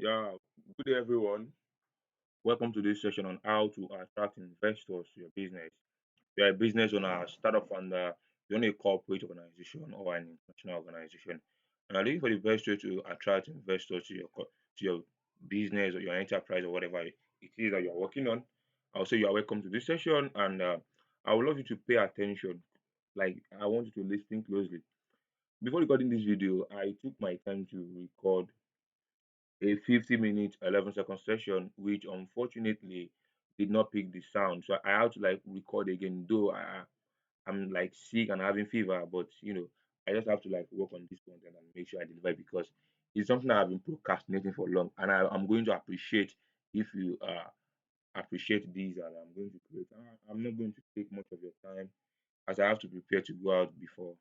Yeah, good day everyone. Welcome to this session on how to attract investors to your business. If you're a business owner, startup founder, you own a corporate organization or an international organization, and are looking for the best way to attract investors to to your business or your enterprise or whatever it is that you're working on. I'll say you are welcome to this session, and I would love you to pay attention. Like I want you to listen closely. Before recording this video, I took my time to record a 50-minute 11-second session, which unfortunately did not pick the sound. So I had to like record again, though I'm like sick and having fever, but I just have to like work on this content and make sure I deliver it because it's something that I've been procrastinating for long, and I'm going to appreciate if you appreciate these, and I'm going to create. I'm not going to take much of your time as I have to prepare to go out before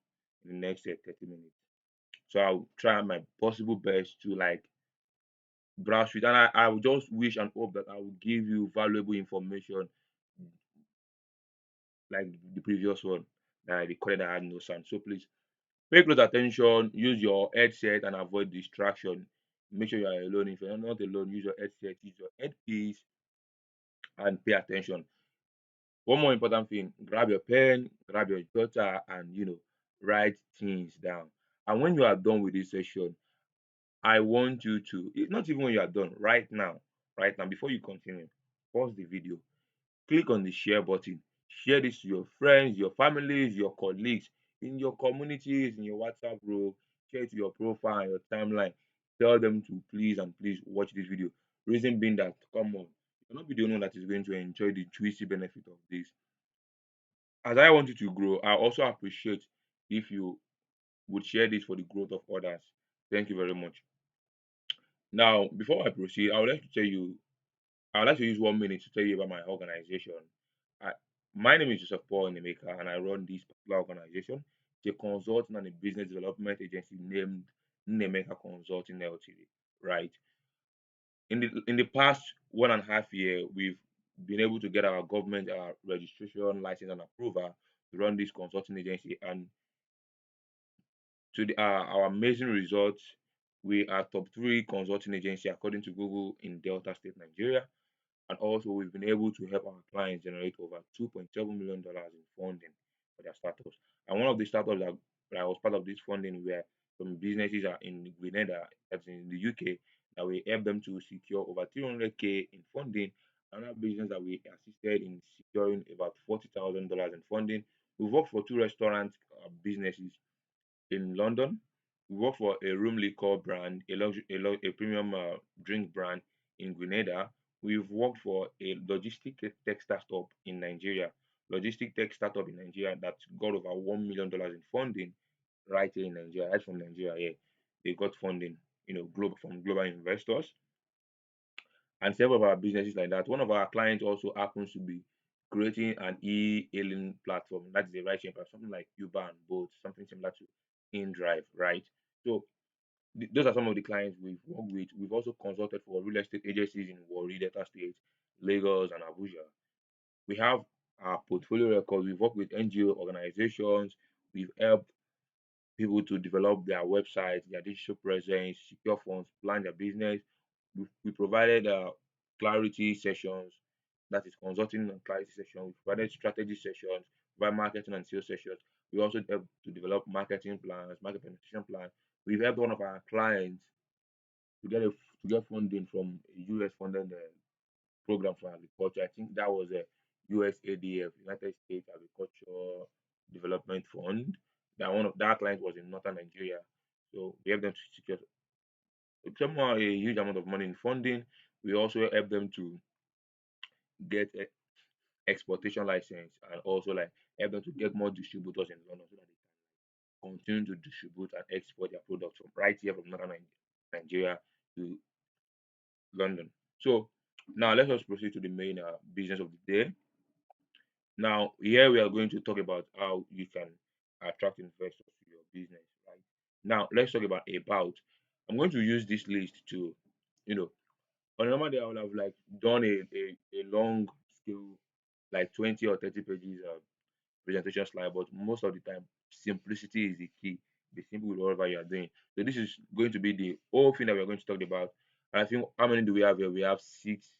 in the next 30 minutes. So I'll try my possible best to like brush with, and I will just wish and hope that I will give you valuable information like the previous one that I recorded that had no sound. So please pay close attention, use your headset and avoid distraction. Make sure you are alone. If you're not alone, use your headset, use your headpiece and pay attention. One more important thing, grab your pen, grab your jotter, and write things down. And when you are done with this session, I want you to, not even when you are done, right now, before you continue, pause the video. Click on the share button. Share this to your friends, your families, your colleagues, in your communities, in your WhatsApp group. Share it to your profile and your timeline. Tell them to please and please watch this video. Reason being that, come on, you cannot be the only one that is going to enjoy the juicy benefit of this. As I want you to grow, I also appreciate if you would share this for the growth of others. Thank you very much. Now, before I proceed, I would like to use 1 minute to tell you about my organization. I, my name is 𝗗𝗵𝗵𝗶, and I run this particular organization. It's a consulting and a business development agency named 𝗗𝗵𝗵𝗶 Consulting Ltd. Right. In the past 1.5 year, we've been able to get our government registration, license, and approval to run this consulting agency. And our amazing results, we are top three consulting agency according to Google in Delta State, Nigeria. And also, we've been able to help our clients generate over $2.7 million in funding for their startups. And one of the startups that was part of this funding were from businesses are in Grenada, that's in the UK, that we helped them to secure over 300K in funding. Another business that we assisted in securing about $40,000 in funding. We've worked for two restaurant businesses in London. We work for a room liquor brand, a premium drink brand in Grenada. We've worked for a tech startup in Nigeria, logistic tech startup in Nigeria that got over $1 million in funding right here in Nigeria, right from Nigeria. Yeah, they got funding, from global investors and several of our businesses like that. One of our clients also happens to be creating an e-hailing platform. That is a ride sharing platform, something like Uber and Bolt, something similar to InDrive, right? So those are some of the clients we've worked with. We've also consulted for real estate agencies in Warri, Delta State, Lagos, and Abuja. We have our portfolio records. We've worked with NGO organizations. We've helped people to develop their websites, their digital presence, secure funds, plan their business. We provided clarity sessions, that is consulting and clarity sessions. We provided strategy sessions, provide marketing and sales sessions. We also help to develop marketing plans, market penetration plans. We've helped one of our clients to get funding from a US funded program for agriculture. I think that was a USADF, United States Agriculture Development Fund. That one of that client was in northern Nigeria. So we helped them to secure somehow a huge amount of money in funding. We also help them to get a exportation license and also like help them to get more distributors in London so that they can continue to distribute and export their products from right here from northern Nigeria to London. So now let us proceed to the main business of the day. Now, here we are going to talk about how you can attract investors to your business, right? Now, let's talk about. I'm going to use this list to, you know, on a normal day, I would have like done a long scale, like 20 or 30 pages presentation slide, but most of the time, simplicity is the key. Be simple with whatever you are doing. So this is going to be the whole thing that we're going to talk about. And I think how many do we have here? We have six.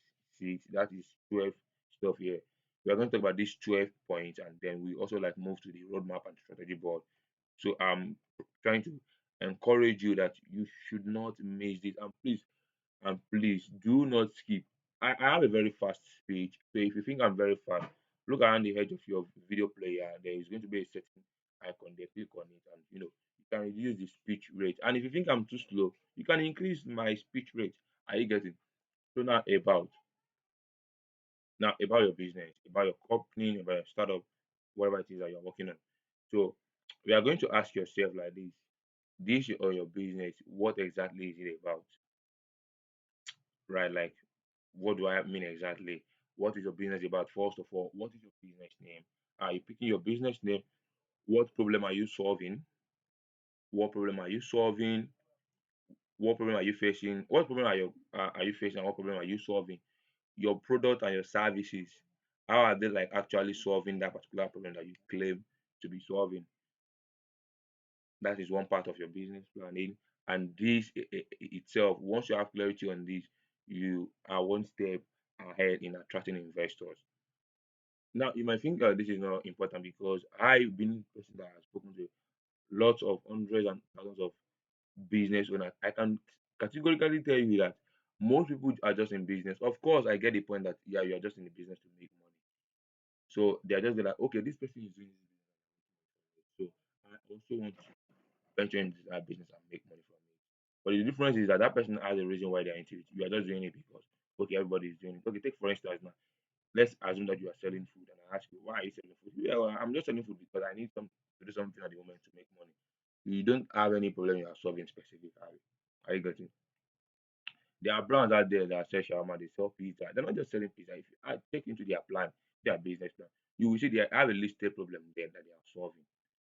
That is 12 stuff here. We are going to talk about these 12 points, and then we also like move to the roadmap and strategy board. So I'm trying to encourage you that you should not miss this. And please do not skip. I have a very fast speech. So if you think I'm very fast, look around the edge of your video player. There is going to be a certain icon there. Click on it, and you can reduce the speech rate. And if you think I'm too slow, you can increase my speech rate. Are you getting? So now about your business, about your company, about your startup, whatever it is that you're working on. So we are going to ask yourself like this: this or your business, what exactly is it about? Right? Like, what do I mean exactly? What is your business about? First of all, what is your business name? Are you picking your business name? What problem are you solving? What problem are you solving? What problem are you facing? What problem are you facing? And what problem are you solving? Your product and your services, how are they like actually solving that particular problem that you claim to be solving? That is one part of your business planning. And this itself, once you have clarity on this, you are one step ahead in attracting investors. Now, you might think this is not important because I've been a person that has spoken to lots of hundreds and thousands of business owners. I can categorically tell you that most people are just in business. Of course, I get the point that yeah, you are just in the business to make money. So they are just like, okay, this person is doing this business. So I also want to venture into that business and make money from it. But the difference is that that person has a reason why they're into it. You are just doing it because okay, everybody is doing it. Okay, take for instance now. Let's assume that you are selling food and I ask you, why are you selling food? Yeah, well, I'm just selling food because I need some to do something at the moment to make money. You don't have any problem you are solving specifically. Are you getting? There are brands out there that sell shawarma, they sell pizza. They're not just selling pizza. If you check into their plan, their business plan, you will see they have a listed problem there that they are solving.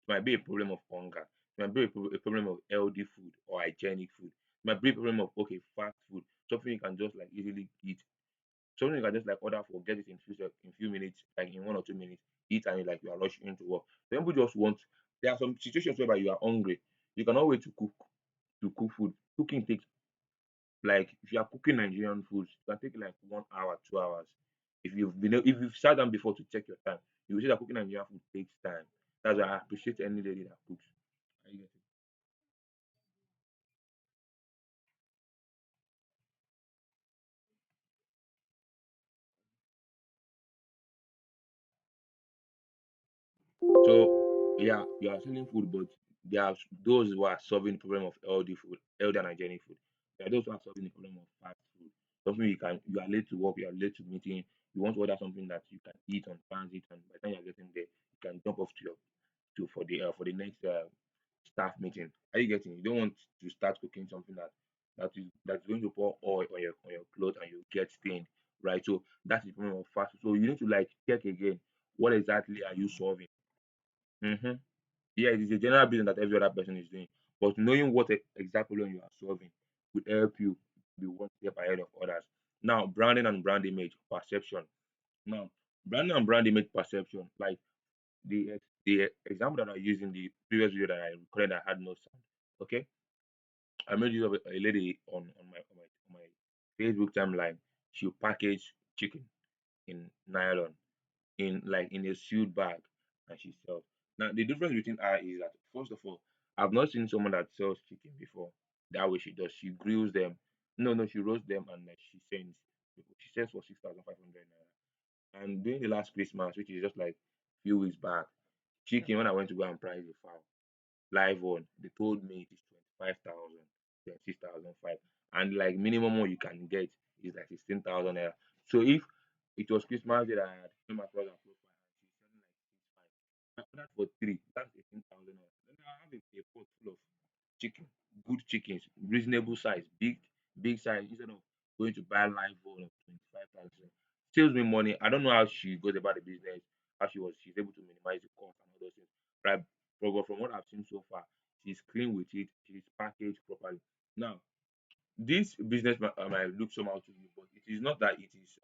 It might be a problem of hunger. It might be a problem of healthy food or hygienic food. It might be a problem of okay, fast food, something you can just like easily eat. Something you can just like order for, get it in few minutes, like in 1 or 2 minutes, eat and like you are rushing into work. Some people just want. There are some situations whereby you are hungry. You cannot wait to cook food. Cooking takes like if you are cooking Nigerian foods, it can take like 1 hour, 2 hours. If you've sat down before to check your time, you will see that cooking Nigerian food takes time. That's why I appreciate any lady that cooks. Are you getting? So yeah, you are selling food, but there are those who are solving the problem of healthy food, healthy and hygienic food. There are those who are solving the problem of fast food. Something you are late to work, you are late to meeting, you want to order something that you can eat on transit, and by the time you are getting there, you can jump off to your to for the next staff meeting. Are you getting? You don't want to start cooking something that's going to pour oil on your clothes and you get stained, right? So that's the problem of fast food. So you need to like check again. What exactly are you solving? Mm-hmm. Yeah, it is a general business that every other person is doing. But knowing what exact problem you are solving will help you be one step ahead of others. Now, branding and brand image perception. Now, branding and brand image perception, like the example that I used in the previous video that I recorded that had no sound. Okay, I made use of a lady on my Facebook timeline. She packaged chicken in nylon in a sealed bag and she sells. Now the difference between her is that first of all, I've not seen someone that sells chicken before. That way she does. She grills them. No, she roasts them and like she sends. She sells for 6,500 naira. And during the last Christmas, which is just like few weeks back, chicken when I went to go and price the fowl, live one, they told me it is 25,000, 26,005, and like minimum one you can get is like 16,000 naira. So if it was Christmas Day that I had came across her profile and she's selling like 6,500, I ordered for three, that's 18,000 naira. Then I have a pot full of chicken, good chickens, reasonable size, big size, instead of going to buy live one of 25,000. Saves me money. I don't know how she goes about the business, how she's able to minimize the cost and all those things. But, but from what I've seen so far, she's clean with it, she's packaged properly. Now, this business might look somehow to you, but it is not that it is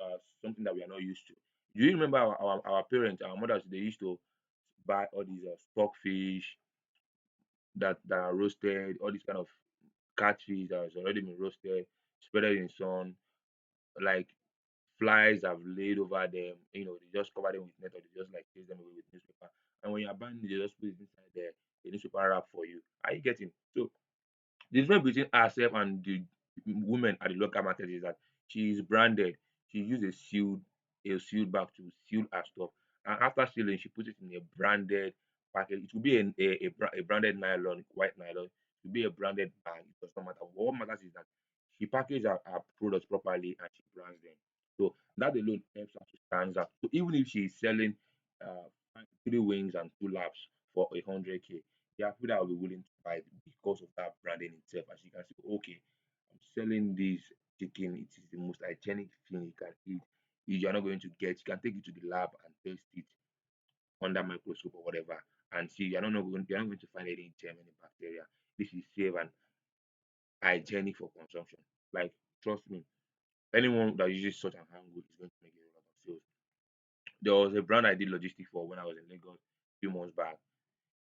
something that we are not used to. Do you remember our parents, our mothers, they used to buy all these stock fish that are roasted, all these kind of catfish that has already been roasted. spread it in sun, like flies have laid over them. They just cover them with net or they just like chase them away with newspaper. And when you're buying it, they just put it inside the newspaper wrap for you. Are you getting? So the difference between herself and the women at the local market is that she is branded. She use a sealed bag to seal her stuff, and after sealing, she puts it in a branded package. It will be a branded nylon, white nylon. It will be a branded bag. It does not matter. What matters is that she packages her products properly and she brands them. So that alone helps her to stand out. So even if she is selling uh, three wings and two laps for 100K, there are people that will be willing to buy it because of that branding itself. As you can see, okay, I'm selling this chicken. It is the most hygienic thing you can eat. You're not going to get. You can take it to the lab and test it under microscope or whatever, and see you're not going to find any germ, any bacteria. This is safe and hygienic for consumption. Like trust me, anyone that uses such an hand good is going to make a lot of sales. There was a brand I did logistics for when I was in Lagos a few months back.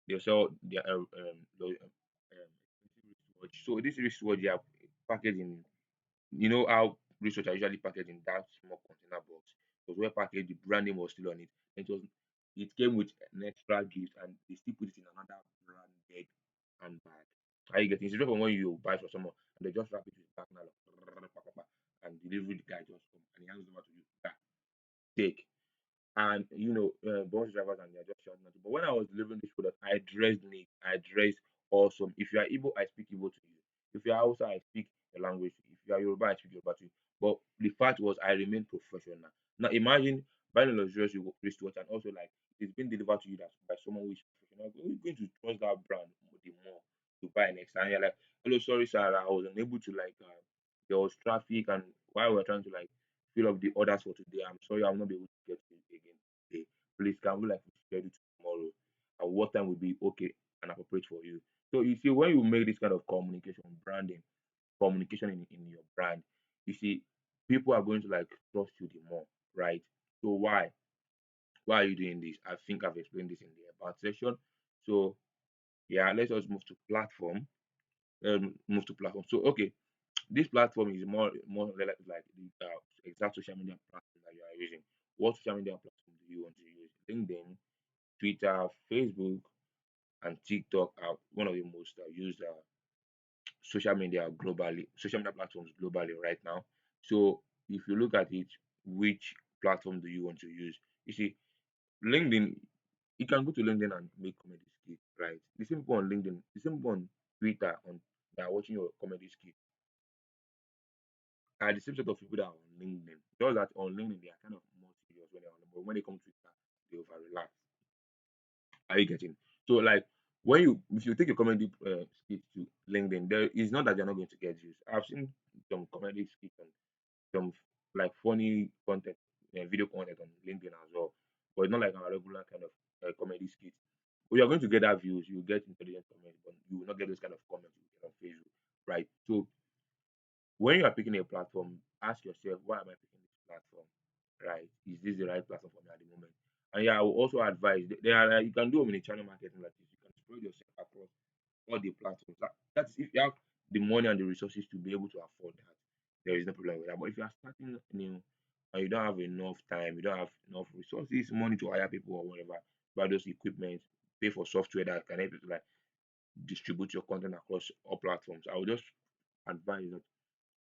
They sell their expensive wristwatch. So this wristwatch they are packaged in, how wristwatch are usually packaged in that small container box. It was well packaged, the brand name was still on it. It came with an extra gift and they still put it in another branded handbag. Are you getting? It's different from when you buy for someone and they just wrap it with back nylon and delivery guy just come and he hands it over to you. "Ah, take." And bus drivers and they're just shouting at you. But when I was delivering this product, I dressed neat, I dressed awesome. If you are Igbo, I speak Igbo to you. If you are Hausa, I speak the language. If you are Yoruba, I speak Yoruba to you. But the fact was, I remained professional. Now imagine buying a luxurious wristwatch and also like it's been delivered to you that by someone who is professional. You're going to trust that brand the more to buy next. And you're like, hello, sorry, sir, I was unable to like. There was traffic, and while we were trying to like fill up the orders for today. I'm sorry I'll not be able to get to it again today. Please can we like schedule it tomorrow? And what time will be okay and appropriate for you? So you see when you make this kind of communication, branding, communication in your brand, you see people are going to like trust you the more, right? So why are you doing this? I think I've explained this in the about section. So yeah, let's just move to platform. So okay, this platform is more relative like the exact social media platform that you are using. What social media platform do you want to use? LinkedIn, Twitter, Facebook, and TikTok are one of the most used social media platforms globally right now. So if you look at it, which platform do you want to use? You see, LinkedIn, you can go to LinkedIn and make comedy skit, right? The same people on LinkedIn, the same people on Twitter on that are watching your comedy skit are the same set of people that are on LinkedIn. Just that on LinkedIn they are kind of more serious when they're on, but when they come to Twitter, they over relax. Are you getting? So like when you if you take a comedy skit to LinkedIn, there is not that you're not going to get views. I've seen some comedy skits and some like funny content, video content on LinkedIn as well, but it's not like our regular kind of comedy skit. But you're going to get that views, you get intelligent comments, but you will not get those kind of comments you get on Facebook, right? So when you are picking a platform, ask yourself, why am I picking this platform? Right? Is this the right platform for me at the moment? And yeah, I will also advise there are you can do omni-channel marketing like this. You can spread yourself across all the platforms. That's if you have the money and the resources to be able to afford that, there is no problem with that. But if you are starting new and you don't have enough time, you don't have enough resources, money to hire people or whatever, buy those equipment, pay for software that can help you to like distribute your content across all platforms, I would just advise that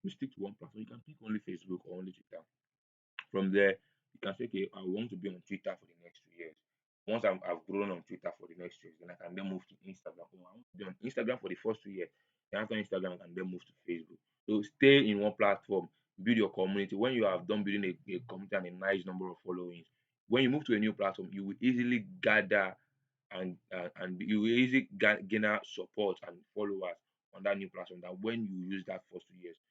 you stick to one platform. You can pick only Facebook or only Twitter. From there, you can say, okay, I want to be on Twitter for the next 2 years. Once I've grown on Twitter for the next 2 years, then I can then move to Instagram. Oh, I want to be on Instagram for the first 2 years. Then after Instagram, I can then move to Facebook. So stay in one platform, build your community. When you have done building a community and a nice number of followings, when you move to a new platform, you will easily gather and you will easily gain support and followers on that new platform than when you use that first 2 years to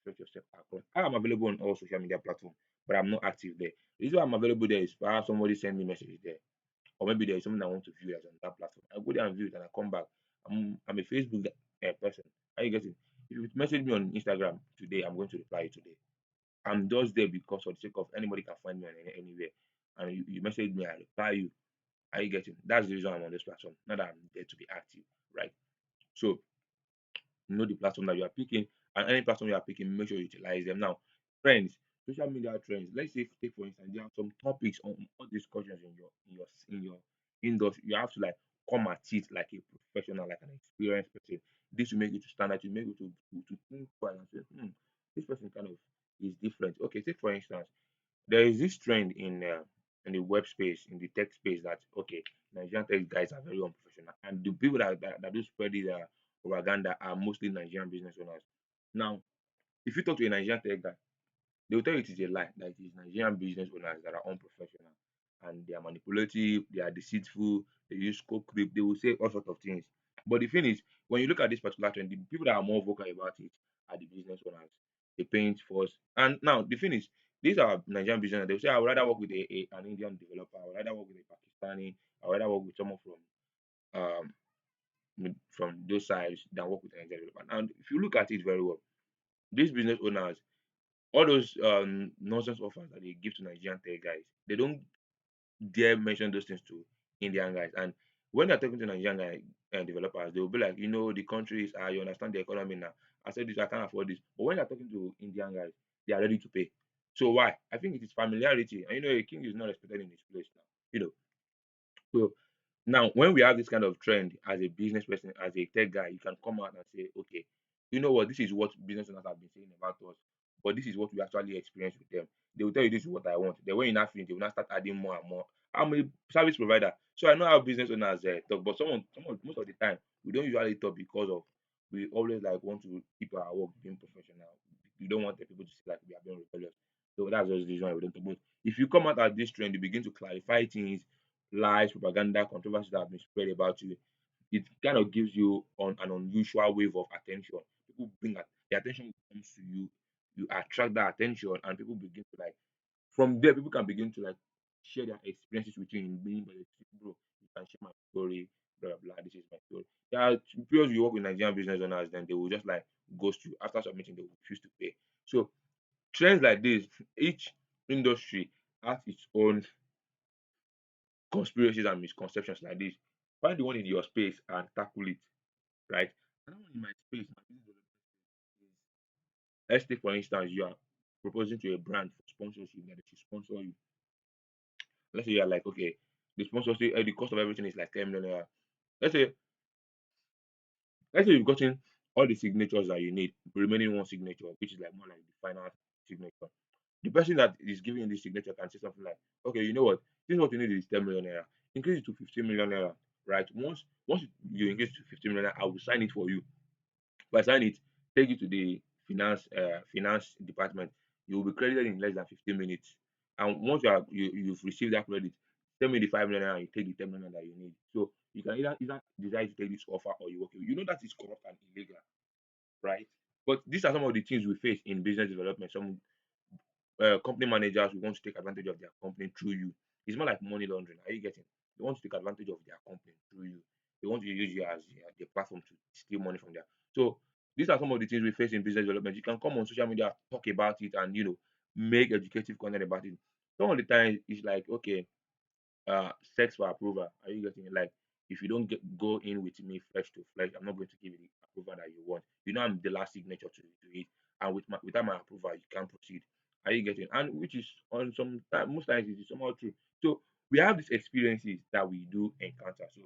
stretch yourself across. I am available on all social media platforms, but I'm not active there. The reason why I'm available there is perhaps somebody send me message there, or maybe there is something I want to view that's on that platform. I go there and view it, and I come back. I'm a Facebook person. Are you getting? If you message me on Instagram today, I'm going to reply you today. I'm just there because for the sake of anybody can find me on anywhere, and you message me, I reply you. Are you getting? That's the reason I'm on this platform. Not that I'm there to be active, right? So know the platform that you are picking And any platform you are picking, make sure you utilize them. Now, trends, social media trends. Let's say take for instance, there are some topics on all discussions in your industry. You have to like come at it like a professional, like an experienced person. This will make you to stand out, to make you to think twice and say, this person kind of is different. Okay, take for instance, there is this trend in the web space, in the tech space that okay, Nigerian tech guys are very unprofessional, and the people that do spread this propaganda are mostly Nigerian business owners. Now, if you talk to a Nigerian tech guy, they will tell you it is a lie, that it is Nigerian business owners that are unprofessional and they are manipulative, they are deceitful, they use code creep, they will say all sorts of things. But the thing is, when you look at this particular trend, the people that are more vocal about it are the business owners, the paint force. And now the thing is, these are Nigerian business. They will say, I would rather work with an Indian developer, I would rather work with a Pakistani, I would rather work with someone um from those sides than work with a Nigerian developer. And if you look at it very well, these business owners, all those nonsense offers that they give to Nigerian tech guys, they don't dare mention those things to Indian guys. And when they're talking to Nigerian guy developers, they will be like, the country is you understand the economy now. I said this, I can't afford this. But when they're talking to Indian guys, they are ready to pay. So why? I think it is familiarity. And a king is not respected in his place now. You know. So now, when we have this kind of trend as a business person, as a tech guy, you can come out and say, okay, you know what, this is what business owners have been saying about us, but this is what we actually experience with them. They will tell you this is what I want. Then when you not finish, they will not start adding more and more. I'm a service provider, so I know how business owners talk, but most of the time, we don't usually talk because of we always like want to keep our work being professional. We don't want the people to see like we are being rebellious. So that's just the reason why we don't talk. But if you come out at this trend, you begin to clarify things, lies, propaganda, controversies that have been spread about you, it kind of gives you on an unusual wave of attention. People bring the attention comes to you, you attract that attention, and people begin to like from there, people can begin to like share their experiences with you in being by bro, you can share my story, blah blah blah. This is my story. There are periods you work with Nigerian business owners, then they will just like ghost you. After submitting, they will refuse to pay. So trends like this, each industry has its own conspiracies and misconceptions like this. Find the one in your space and tackle it, right? Another one in my space, my business development space is, let's take for instance, you are proposing to a brand for sponsorship that they should sponsor you. Let's say you're like, okay, the sponsorship, the cost of everything is like 10 million naira. Let's say, let's say you've gotten all the signatures that you need, remaining one signature, which is like more like the final signature. The person that is giving you this signature can say something like, okay, you know what, this is what you need is 10 million naira. Increase it to 15 million naira, right? Once you increase it to 15 million naira, I will sign it for you. If I sign it, take it to the finance department, you will be credited in less than 15 minutes. And once you've received that credit, send me the 5 million naira and you take the 10 million that you need. So you can either decide to take this offer or you walk away. You know that is corrupt and illegal, right? But these are some of the things we face in business development. Some company managers will want to take advantage of their company through you. It's more like money laundering. Are you getting? They want to take advantage of their company through you. They want to use you as their platform to steal money from there. So these are some of the things we face in business development. You can come on social media, talk about it, and make educative content about it. Some of the time it's like, okay, sex for approval. Are you getting it? Like, if you don't go in with me flesh to flesh, I'm not going to give you the approval that you want. I'm the last signature to it, and without my approval, you can't proceed. Are you getting? And which is on some time, most times it is somehow true. So we have these experiences that we do encounter. So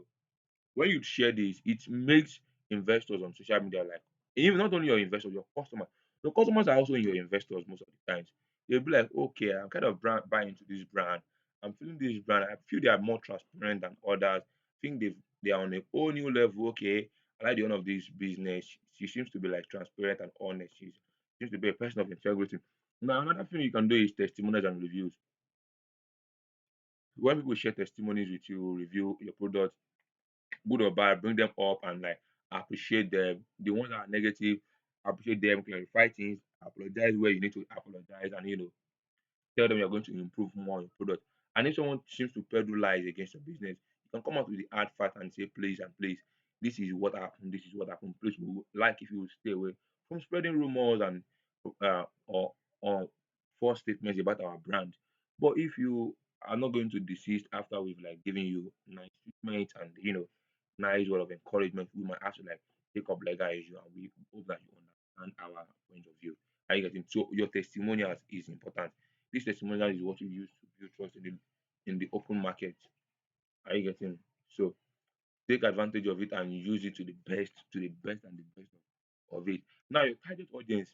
when you share this, it makes investors on social media like, even not only your investors, your customers. Your customers are also your investors most of the times. They'll be like, okay, I'm kind of buying into this brand. I'm feeling this brand. I feel they are more transparent than others. I think they are on a whole new level. Okay, I like the one of this business. She seems to be like transparent and honest. She seems to be a person of integrity. Now, another thing you can do is testimonials and reviews. When people share testimonies with you, review your product, good or bad, bring them up and like appreciate them. The ones that are negative, appreciate them, clarify things, apologize where you need to apologize, and tell them you're going to improve more on your product. And if someone seems to peddle lies against your business, you can come out with the hard fact and say, please and please, this is what happened, this is what happened. Please, we would like if you would stay away from spreading rumors and or false statements about our brand. But if you are not going to desist after we've like given you nice treatment and nice word of encouragement, we might have to like take up legal issue, and we hope that you understand our Are you getting? So your testimonials is important. This testimonial is what you use to build trust in the open market. Are you getting? So take advantage of it and use it to the best and the best of it. Now your target audience.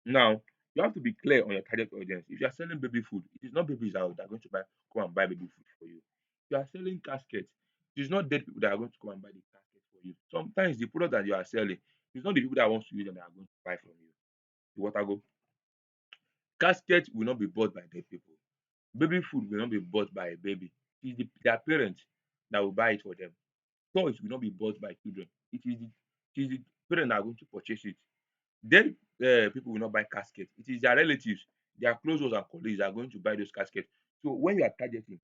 Now you have to be clear on your target audience. If you are selling baby food, it is not babies that are going to come and buy baby food for you. If you are selling caskets, it is not dead people that are going to come and buy the casket for you. Sometimes the product that you are selling is not the people that want to use them that are going to buy from you. You want to go? Casket will not be bought by dead people. Baby food will not be bought by a baby. It is their parents that will buy it for them. Toys will not be bought by children. It is the parents that are going to purchase it. Then people will not buy casket. It is their relatives, their close ones and colleagues that are going to buy those caskets. So when you are targeting,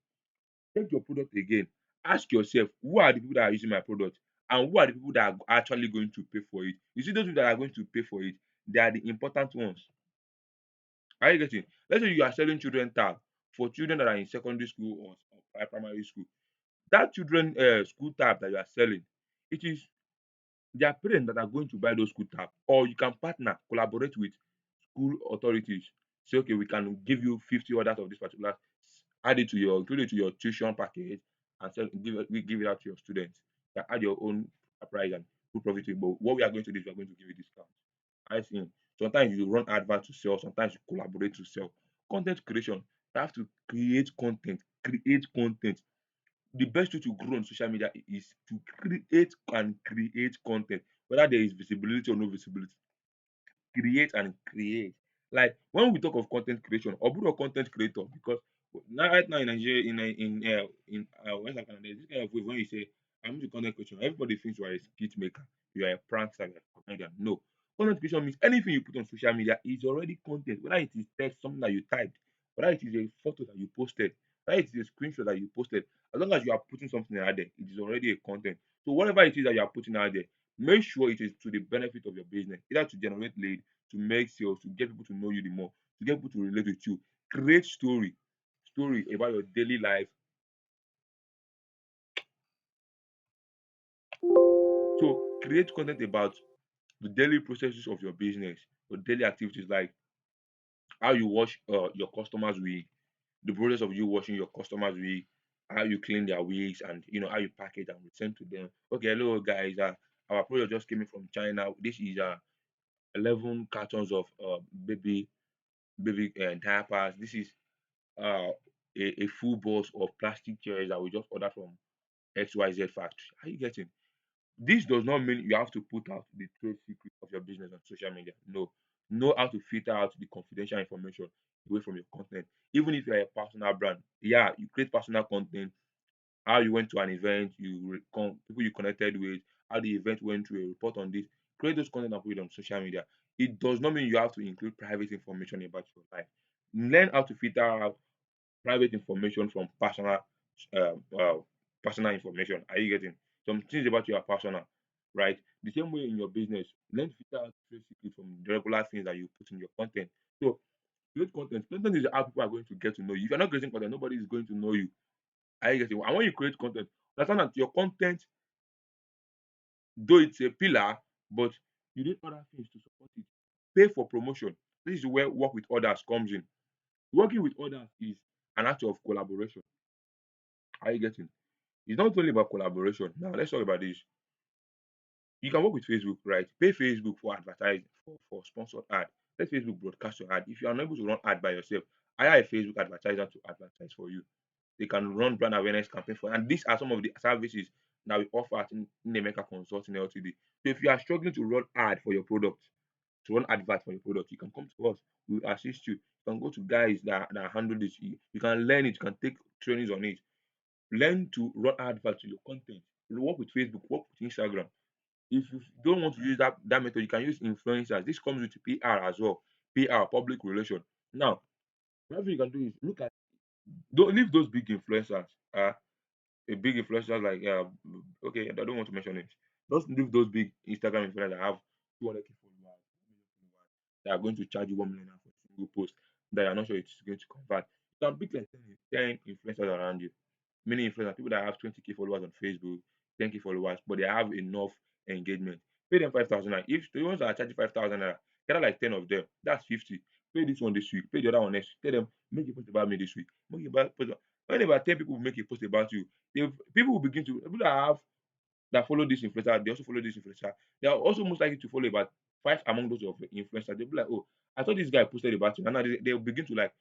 take your product again. Ask yourself, who are the people that are using my product, and who are the people that are actually going to pay for it? You see those people that are going to pay for it, they are the important ones. Are you getting? Let's say you are selling children tab for children that are in secondary school or primary school. That children school tab that you are selling, it is their parents that are going to buy those school tab, or you can partner, collaborate with school authorities. Say, okay, we can give you 50 orders of this particular, add it to your, include it to your tuition package, and give it out to your students. You can add your own price and put profit to it. But what we are going to do is we are going to give you discount. I see. Sometimes you run advert to sell, sometimes you collaborate to sell. Content creation, you have to create content, create content. The best way to grow on social media is to create content, whether there is visibility or no visibility. Create and create. Like when we talk of content creation, or content creator, because now right now in Nigeria, in West Africa, there's this kind of way when you say I'm into content creation, everybody thinks you are a skit maker, you are a prankster, you are a comedian. No, content creation means anything you put on social media is already content, whether it is text, something that you typed, whether it is a photo that you posted, whether it is a screenshot that you posted. As long as you are putting something out there, it is already a content. So whatever it is that you are putting out there, make sure it is to the benefit of your business, either to generate lead, to make sales, to get people to know you the more, to get people to relate with you. Create story about your daily life. So create content about the daily processes of your business, your daily activities, like how you wash your customers' wig, the process of you washing your customers' wig, how you clean their wigs, and how you package and send to them. Okay, hello guys, our product just came in from China. This is 11 cartons of baby diapers. This is uh, a full box of plastic chairs that we just ordered from XYZ factory. Are you getting? This does not mean you have to put out the trade secret of your business on social media. No. Know how to filter out the confidential information away from your content. Even if you're a personal brand, yeah, you create personal content, how you went to an event, people you connected with, how the event went through, a report on this. Create those content and put it on social media. It does not mean you have to include private information about your life. Learn how to filter out private information from um, uh, personal information. Are you getting? Some things about you are personal, right? The same way in your business, learn to filter out trade secrets from the regular things that you put in your content. So create content. Content is how people are going to get to know you. If you're not creating content, nobody is going to know you. Are you getting? And when you create content, understand that your content, though it's a pillar, but you need other things to support it. Pay for promotion. This is where work with others comes in. Working with others is an act of collaboration. Are you getting? It's not only about collaboration. Now let's talk about this. You can work with Facebook, right? Pay Facebook for advertising, for sponsored ad. Let Facebook broadcast your ad. If you are unable to run ad by yourself, hire a Facebook advertiser to advertise for you. They can run brand awareness campaign for you. And these are some of the services that we offer at Nnameka Consulting Ltd. So if you are struggling to run ad for your product, to run advert for your product, you can come to us. We will assist you. You can go to guys that handle this. You can learn it. You can take trainings on it. Learn to run advert to your content. Work with Facebook, work with Instagram. If you don't want to use that method, you can use influencers. This comes with PR as well. PR, public relation. Now, what you can do is look at, don't leave those big influencers. A big influencers like okay, I don't want to mention it. Just leave those big Instagram influencers that have 200K followers, 1 million followers, that are going to charge you 1 million for a single post that you're not sure it's going to convert. You can pick like 10 influencers around you. Many influencers, people that have 20K followers on Facebook, 10K followers, but they have enough engagement. Pay them 5,000 naira. If the ones that are charging 5,000 naira, gather like 10 of them. That's 50. Pay this one this week, pay the other one next week. Tell them, make a post about me this week. Make a post about, when about 10 people make a post about you, people will begin to, people that follow this influencer, they also follow this influencer. They are also most likely to follow about five among those of influencers. They'll be like, oh, I thought this guy posted about you. And now they'll begin to like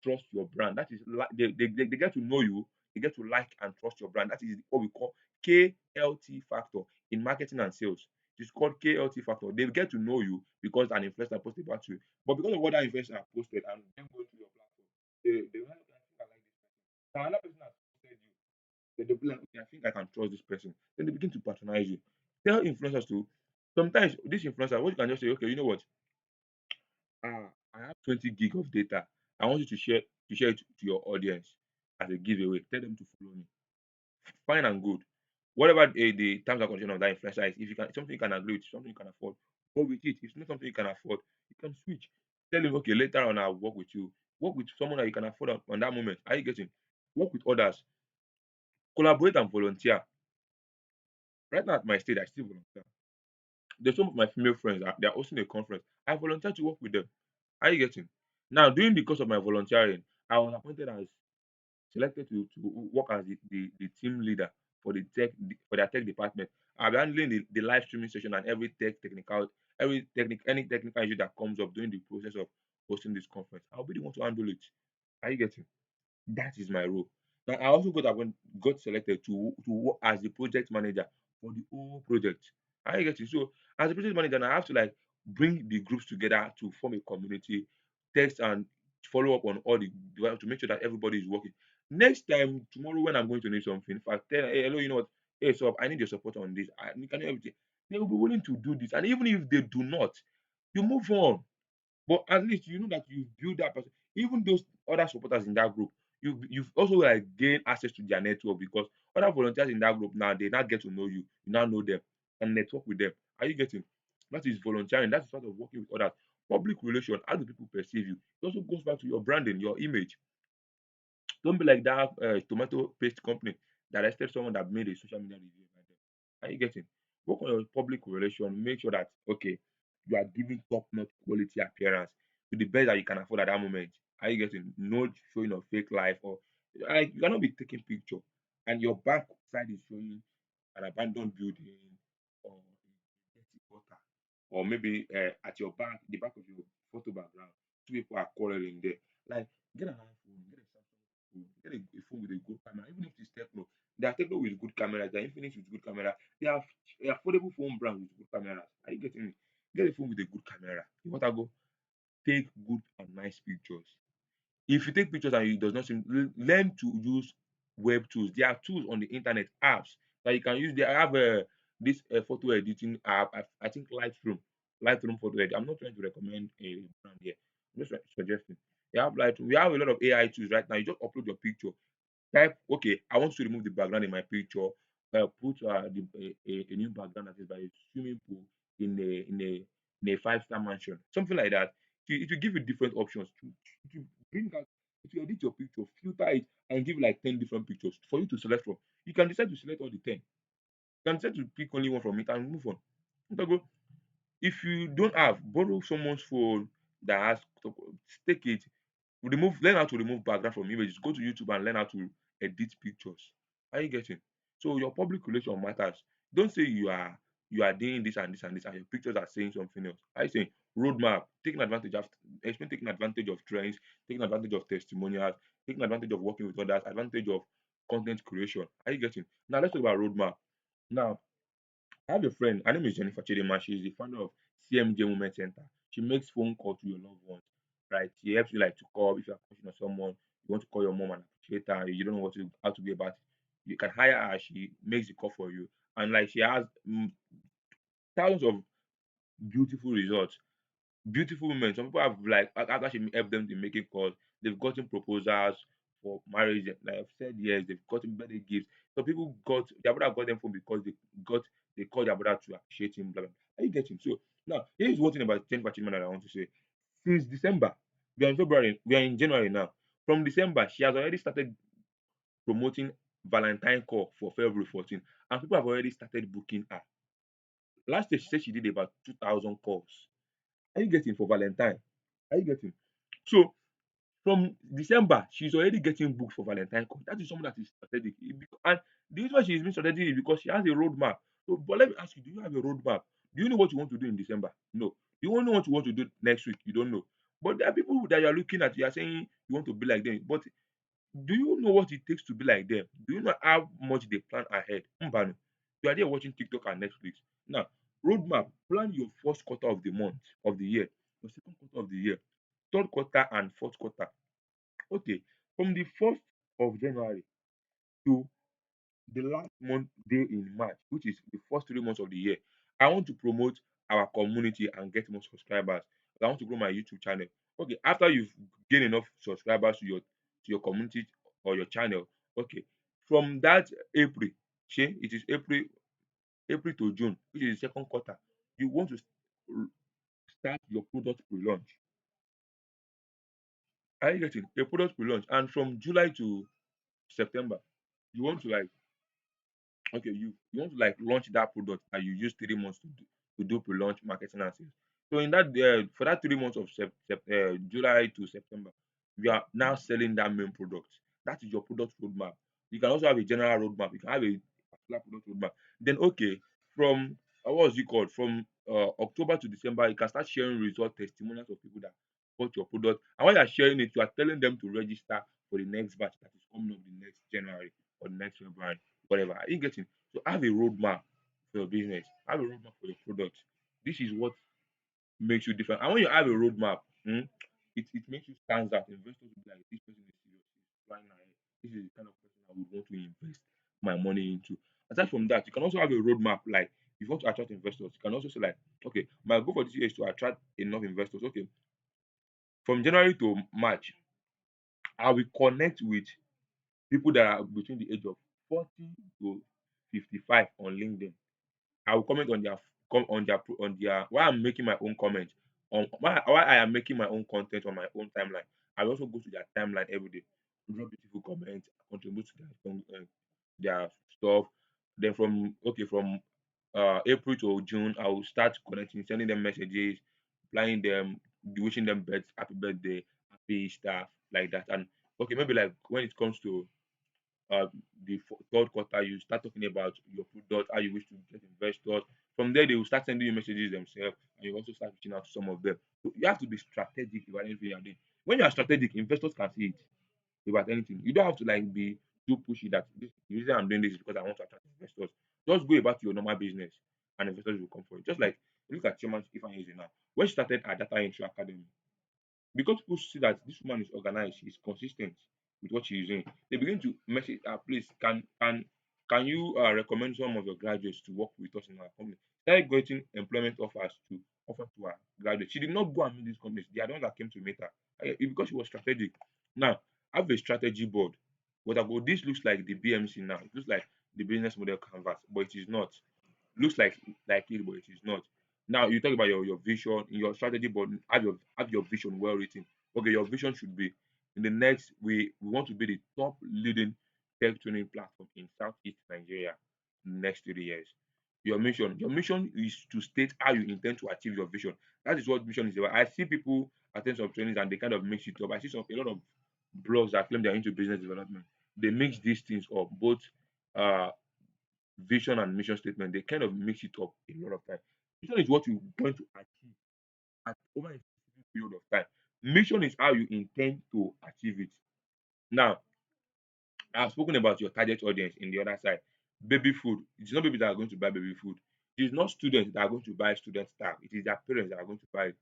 trust your brand. That is like they get to know you, they get to like and trust your brand. That is what we call KLT factor in marketing and sales. It's called KLT factor. They get to know you because an influencer posted about you. But because of what that influencer posted and them going to your platform, they will like, I think I like this person. Now another person has posted you. Then they'll be like, okay, I think I can trust this person. Then they begin to patronize you. Tell influencers to sometimes this influencer, what you can just say, okay, you know what? I have 20 gig of data. I want you to share it to your audience as a giveaway. Tell them to follow me. Fine and good. Whatever the terms and conditions of that influencer is, if you can something you can agree with, something you can afford, go with it. If it's not something you can afford, you can switch. Tell him, okay, later on I'll work with you. Work with someone that you can afford on that moment. Are you getting? Work with others. Collaborate and volunteer. Right now at my state, I still volunteer. There's some of my female friends they are hosting a conference. I volunteer to work with them. Are you getting? Now, during the course of my volunteering, I was appointed as selected to work as the team leader for for their tech department. I'll be handling the live streaming session and any technical issue that comes up during the process of hosting this conference. I'll be the one to handle it. Are you getting? That is my role. Now I also got selected to work as the project manager for the whole project. Are you getting? So as a project manager, now I have to like bring the groups together to form a community, text and follow up on all the to make sure that everybody is working. Next time tomorrow when I'm going to need something, if I tell hey hello, you know what, hey so I need your support on this. Can you help me? They will be willing to do this. And even if they do not, you move on. But at least you know that you build that person. Even those other supporters in that group, you've also like gained access to their network because other volunteers in that group now they now get to know you. You now know them and network with them. Are you getting? That is volunteering. That is part of working with others. Public relation. How do people perceive you? It also goes back to your branding, your image. Don't be like that tomato paste company that arrested someone that made a social media review about them. Are you getting? Work on your public relation. Make sure that okay, you are giving top notch quality appearance to the best that you can afford at that moment. Are you getting? No showing of fake life or like you cannot be taking picture and your back side is showing an abandoned building or a dirty gutter or maybe at your back, the back of your photo background, two people are quarreling there. Like get an iPhone, get a Samsung phone, get a phone with a good camera, even if it's Techno. There are Techno with good cameras, there are Infinix with good camera. There are affordable phone brands with good cameras. Are you getting me? Get a phone with a good camera. You want to go take good and nice pictures. If you take pictures and it does not seem, learn to use web tools. There are tools on the internet, apps that you can use. They have this photo editing app. I think Lightroom photo edit. I'm not trying to recommend a brand here. I'm just suggesting. They have Lightroom. We have a lot of AI tools right now. You just upload your picture. Type, okay, I want to remove the background in my picture. Put a new background that is by a swimming pool in a five-star mansion, something like that. It will give you different options to bring out. It will edit your picture, filter it, and give like 10 different pictures for you to select from. You can decide to select all the 10. You can decide to pick only one from it and move on. Okay, go. If you don't have, borrow someone's phone that has take it, learn how to remove background from images. Go to YouTube and learn how to edit pictures. Are you getting? So your public relation matters. Don't say you are doing this and this and this and your pictures are saying something else. I say roadmap, taking advantage of trends, taking advantage of testimonials, taking advantage of working with others, advantage of content creation. Are you getting? Now let's talk about roadmap. Now I have a friend, her name is 𝗵𝗵𝗫. She's the founder of CMJ Movement Center. She makes phone calls to your loved ones, right? She helps you like to call if you're crushing on someone, you want to call your mom and appreciate her, you don't know how to be about it. You can hire her, she makes the call for you. And like she has thousands of beautiful results. Beautiful women. Some people have like after she helped them in making calls, they've gotten proposals for marriage. Like I've said yes, they've gotten birthday gifts. So people got their brother got them phone because got they called their brother to appreciate him. Blah blah. Blah. Are you getting? So now here is one thing about change achievement that I want to say. Since December, we are in February, we are in January now. From December, she has already started promoting Valentine call for February 14, and people have already started booking her. Last year, she said she did about 2,000 calls. Are you getting for Valentine? Are you getting? So from December, she's already getting booked for Valentine call. That is someone that is strategic. And the reason why she is being strategic is because she has a roadmap. So, but let me ask you, do you have a roadmap? Do you know what you want to do in December? No. Do you know what you want to do next week? You don't know. But there are people that you are looking at, you are saying you want to be like them. But do you know what it takes to be like them? Do you know how much they plan ahead? Mbano. You are there watching TikTok and Netflix. Now, roadmap, plan your first quarter of the month, of the year, your second quarter of the year, third quarter and fourth quarter. Okay, from the 1st of January to the last month day in March, which is the first 3 months of the year, I want to promote our community and get more subscribers. I want to grow my YouTube channel. Okay, after you've gained enough subscribers to your community or your channel, okay, from that April, shey it is April to June, which is the second quarter, you want to start your product pre-launch. Are you getting a product pre-launch? And from July to September, you want to like okay, you want to like launch that product and you use 3 months to do pre-launch marketing and sales. So in that for that 3 months of July to September, you are now selling that main product. That is your product roadmap. You can also have a general roadmap. You can have a particular product roadmap. Then okay, from what was it called? From October to December, you can start sharing result testimonials of people that bought your product. And when you are sharing it, you are telling them to register for the next batch that is coming up the next January or the next February, whatever. Are you getting? So have a roadmap for your business. Have a roadmap for your product. This is what makes you different. And when you have a roadmap, it makes you stand out. Investors will be like, this person is serious. He's flying ahead. This is the kind of person I would want to invest my money into. Aside from that, you can also have a roadmap. Like, if you want to attract investors, you can also say like, okay, my goal for this year is to attract enough investors. Okay, from January to March, I will connect with people that are between the age of 40 to 55 on LinkedIn. I will comment on their on their while I'm making my own comment on while I am making my own content on my own timeline. I will also go to their timeline every day, drop beautiful comments, contribute to their stuff. Then from April to June, I will start connecting, sending them messages, replying them, wishing them happy birthday, happy stuff like that. And okay, maybe like when it comes to uh, the third quarter, you start talking about your product, how you wish to get investors. From there, they will start sending you messages themselves, and you also start reaching out to some of them. So you have to be strategic about anything you're doing. When you are strategic, investors can see it about anything. You don't have to like be too pushy that the reason I'm doing this is because I want to attract investors. Just go about your normal business, and investors will come for it. Just like look at Chairman Ifeanyi now. When she started her data entry academy, because people see that this woman is organized, she's consistent with what she's doing, they begin to message her, please, can you recommend some of your graduates to work with us in our company? Started getting employment offers to offer to her graduates. She did not go and meet these companies. They are the ones that came to meet her. Because she was strategic. Now, have a strategy board. What I go, this looks like the BMC now. It looks like the business model canvas, but it is not. Looks like it, but it is not. Now you talk about your vision in your strategy board. Have your vision well written. Okay, your vision should be in the next we want to be the top leading tech training platform in Southeast Nigeria in the next 3 years. Your mission is to state how you intend to achieve your vision. That is what mission is about. I see people attend some trainings and they kind of mix it up. I see a lot of blogs that claim they're into business development. They mix these things up, both uh vision and mission statement. They kind of mix it up a lot of time. Vision is what you're going to achieve at over a specific period of time. Mission is how you intend to achieve it. Now, I've spoken about your target audience in the other side. Baby food. It's not people that are going to buy baby food. It is not students that are going to buy student stuff. It is their parents that are going to buy it.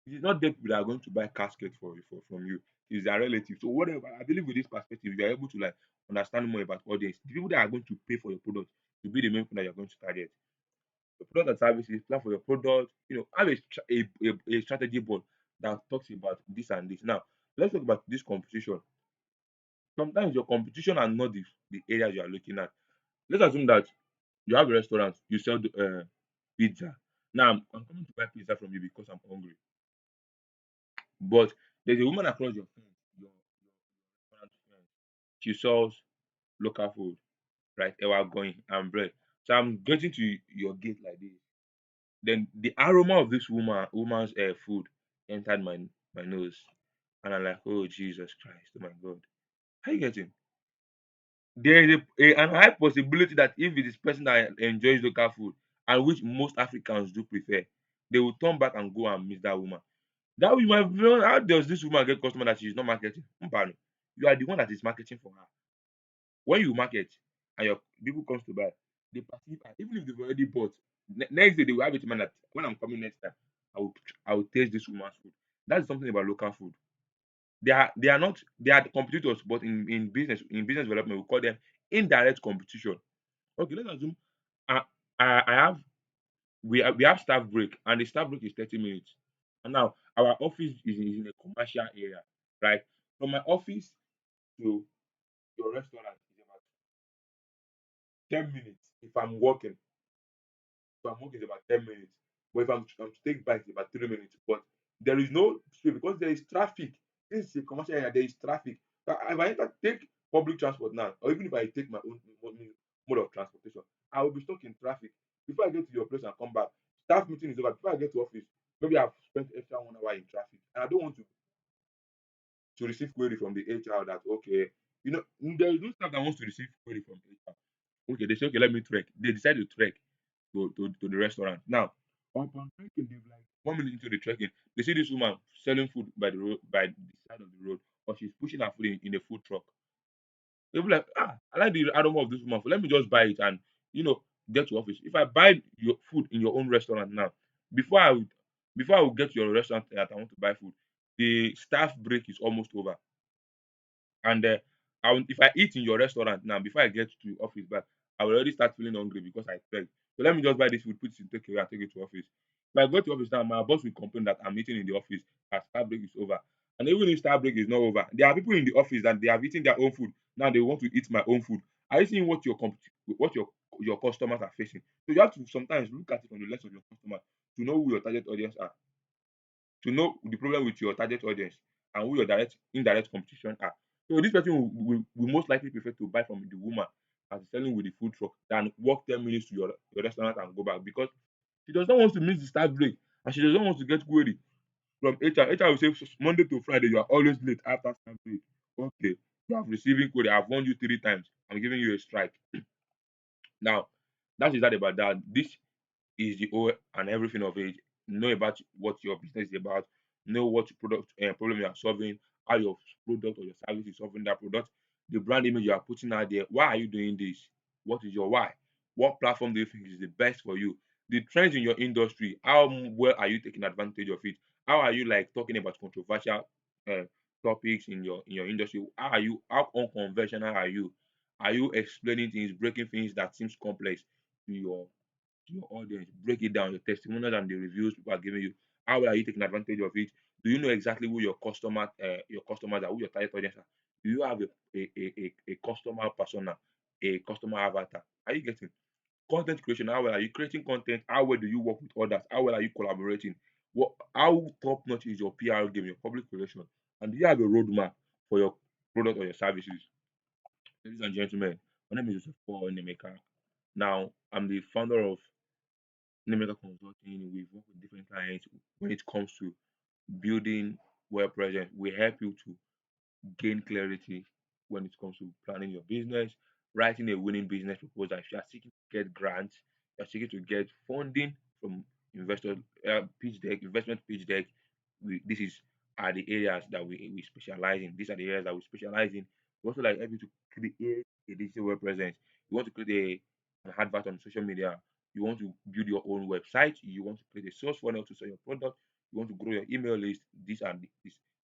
It is not them people that are going to buy casket from you. It is their relatives. So whatever, I believe with this perspective, you are able to like understand more about audience. The people that are going to pay for your product to be the main people that you're going to target. Your product and services, plan for your product, have a strategy board that talks about this and this. Now, let's talk about this competition. Sometimes your competition are not the areas you are looking at. Let's assume that you have a restaurant, you sell pizza. Now, I'm coming to buy pizza from you because I'm hungry. But there's a woman across your fence, your restaurant fence. She sells local food, right? Ewa going and bread. So I'm getting to your gate like this. Then the aroma of this woman's food entered my nose, and I'm like, oh Jesus Christ, oh my God, how you getting? There is an high possibility that if it is person that enjoys local food, and which most Africans do prefer, they will turn back and go and meet that woman. That woman, how does this woman get customer that she is not marketing? Mbano, you are the one that is marketing for her. When you market and your people comes to buy, they perceive her, even if they've already bought. Next day they will have it in mind that when I'm coming next time, I will I will taste this woman's food. That's something about local food. They are not they are competitors, but in business development we call them indirect competition. Okay, let's assume I I have we have staff break, and the staff break is 30 minutes. And now our office is in a commercial area, right? From my office to your restaurant is about 10 minutes if I'm working. If I'm working, it's about 10 minutes. But if I'm to take bike, it's about 3 minutes. But there is no space because there is traffic. This is a commercial area, there is traffic. If I enter, take public transport now, or even if I take my own mode of transportation, I will be stuck in traffic. Before I get to your place and come back, staff meeting is over. Before I get to office, maybe I've spent extra 1 hour in traffic. And I don't want to receive query from the HR that, okay, there is no staff that wants to receive query from HR. Okay, they say, okay, let me trek. They decide to trek to the restaurant. Now, upon trekking, they've like 1 minute into the trekking, they see this woman selling food by the road, by the side of the road, or she's pushing her food in a food truck. They'll be like, I like the aroma of this woman food. Let me just buy it and you know get to office. If I buy your food in your own restaurant now, before I would before I would get to your restaurant that I want to buy food, the staff break is almost over. And if I eat in your restaurant now, before I get to office back, I will already start feeling hungry because I tried. So let me just buy this food, put it in takeaway, and take it to office. If I go to office now, my boss will complain that I'm eating in the office, that start break is over. And even if start break is not over, there are people in the office that they have eaten their own food. Now they want to eat my own food. Are you seeing what your customers are facing? So you have to sometimes look at it from the lens of your customer to know who your target audience are, to know the problem with your target audience and who your indirect competition are. So this person will most likely prefer to buy from the woman as selling with the food truck than walk 10 minutes to your restaurant and go back because she does not want to miss the start break and she doesn't want to get query from HR. HR will say Monday to Friday you are always late after start break. Okay, you have receiving query. I've warned you 3 times. I'm giving you a strike. Now, that is that about that. This is the whole and everything of it. Know about what your business is about. Know what product problem you are solving, how your product or your service is solving that product, the brand image you are putting out there. Why are you doing this? What is your why? What platform do you think is the best for you? The trends in your industry, how well are you taking advantage of it? How are you like talking about controversial uh, topics in your industry? How unconventional are you? Are you explaining things, breaking things that seems complex to your audience, break it down, your testimonials and the reviews people are giving you. How well are you taking advantage of it? Do you know exactly who your customers are, who your target audience are? Do you have a customer persona, a customer avatar? Are you getting content creation? How well are you creating content? How well do you work with others? How well are you collaborating? How top notch is your PR game, your public relation? And do you have a roadmap for your product or your services? Ladies and gentlemen, my name is Joseph Paul Nemeka. Now, I'm the founder of Nemeka Consulting. We work with different clients when it comes to building web presence. We help you to gain clarity when it comes to planning your business, writing a winning business proposal. If you are seeking to get grants, you are seeking to get funding from investor pitch deck, investment pitch deck. This is are the areas that we specialize in. These are the areas that we specialize in. We also like help you to create a digital web presence. You want to create an advert on social media. You want to build your own website. You want to create a source funnel to sell your product. You want to grow your email list. These are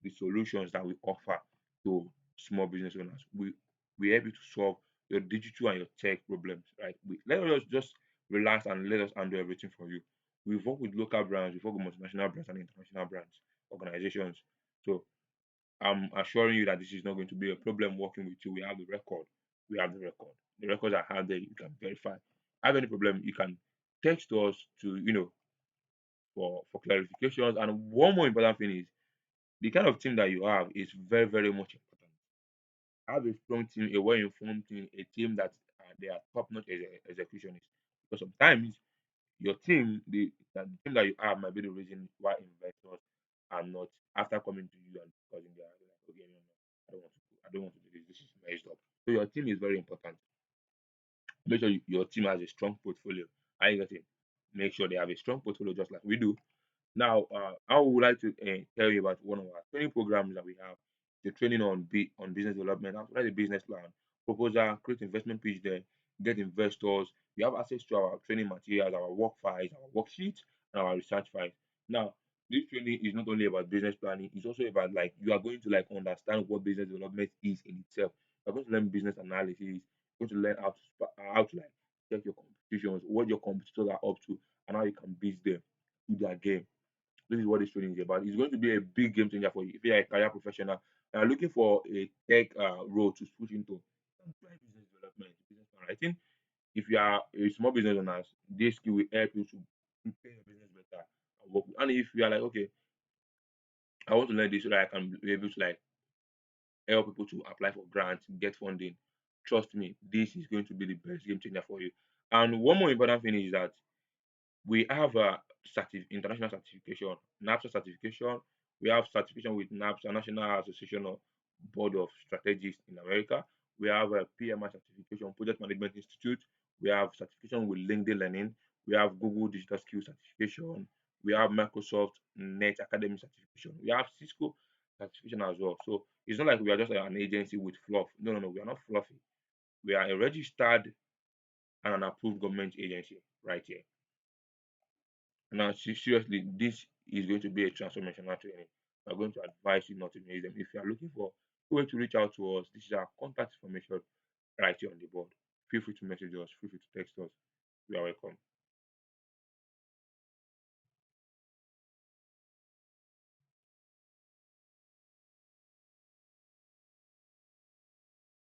the solutions that we offer to small business owners. We help you to solve your digital and your tech problems, right? Let us just relax and let us handle everything for you. We work with local brands, we work with multinational brands and international brands, organizations. So I'm assuring you that this is not going to be a problem working with you. We have the record. We have the record. The records are out there. You can verify. Have any problem, you can text us to, for clarifications. And one more important thing is the kind of team that you have is very, very much important. Have a strong team, a well-informed team, a team that they are top-notch executionists. Because sometimes your team, the team that you have might be the reason why investors are not after coming to you and discussing their like, okay, no, no, I don't want to do this. This is messed up. So your team is very important. Make sure your team has a strong portfolio. I get it. Make sure they have a strong portfolio just like we do. Now, I would like to tell you about one of our training programs that we have. The training on business development, how to write a business plan, proposal, create investment pitch there, get investors. You have access to our training materials, our work files, our worksheets, and our research files. Now, this training is not only about business planning; it's also about like you are going to like understand what business development is in itself. You're going to learn business analysis. You're going to learn how to like check your competitions, what your competitors are up to, and how you can beat them to their game. This is what this training is about. It's going to be a big game changer for you. If you're a career professional and are looking for a tech role to switch into, try business development, business plan. I think if you are a small business owner, this skill will help you to prepare your business better and work. And if you are like, okay, I want to learn this so that I can be able to like help people to apply for grants, get funding. Trust me, this is going to be the best game changer for you. And one more important thing is that we have a international certification, NAPSA certification. We have certification with NAPSA, National Association of Board of Strategists in America. We have a PMI certification, Project Management Institute. We have certification with LinkedIn Learning. We have Google Digital Skills certification. We have Microsoft Net Academy certification. We have Cisco certification as well. So it's not like we are just an agency with fluff. No, no, no. We are not fluffy. We are a registered and an approved government agency right here. Now, seriously, this is going to be a transformational training. I'm going to advise you not to miss them. If you are looking for a way to reach out to us, this is our contact information right here on the board. Feel free to message us, feel free to text us. You are welcome.